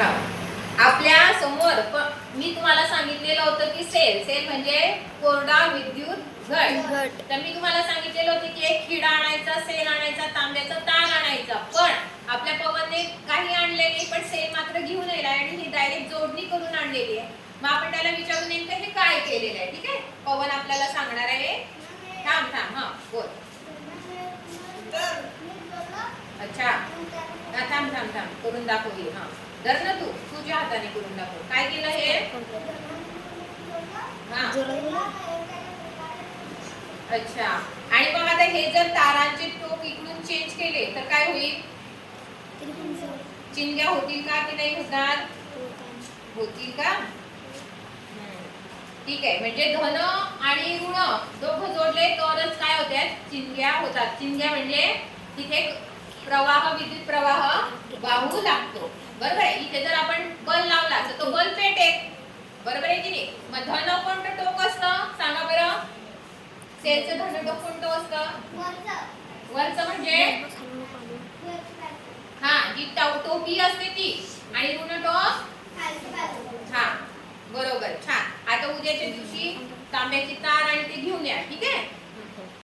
हा आपल्या समोर मी तुम्हाला सांगितलेलं होतं की सेल म्हणजे कोरडा विद्युत घट. तर मी तुम्हाला सांगितलेलं होतं की एक खिडा आणायचा, सेल आणायचा, तांब्याचा तार आणायचा. पण आपल्या पवनने काही आणले नाही, पण सेल मात्र घेऊन येईल आणि ही डायरेक्ट जोडणी करून आणलेली आहे. मग आपण त्याला विचारू नेमकं हे काय केलेलं आहे. ठीक आहे, पवन आपल्याला सांगणार आहे. थांब हा बोल. अच्छा थांब करून दाखव. हा धर ना, तू तुझ्या हाताने करून दाखव. काय केलं हे? अच्छा, आणि मग आता हे जर तारांचे टोक इकडून चेंज केले तर काय होईल? चिंध्या होतील का की नाही होणार? होतील का? ठीक आहे, म्हणजे धन आणि ऋण दोघं जोडले तरच काय होतात? चिंध्या होतात. चिंध्या म्हणजे तिथे प्रवाह, विद्युत प्रवाह वाहू लागतो. बरोबर आहे. इथे जर आपण बल लावला तर तो बल पेटेल. बरोबर आहे की नाही? मग धन कोणतं टोक असतं सांगा बरं? सेलचं धन टोक कोणतं असतं? वरचं म्हणजे हा जी टोपी असते ती, आणि ऋण टोक हा बरोबर. छान. आता उद्याच्या दिवशी तांब्याची तार आणि ते घेऊन या. ठीक आहे.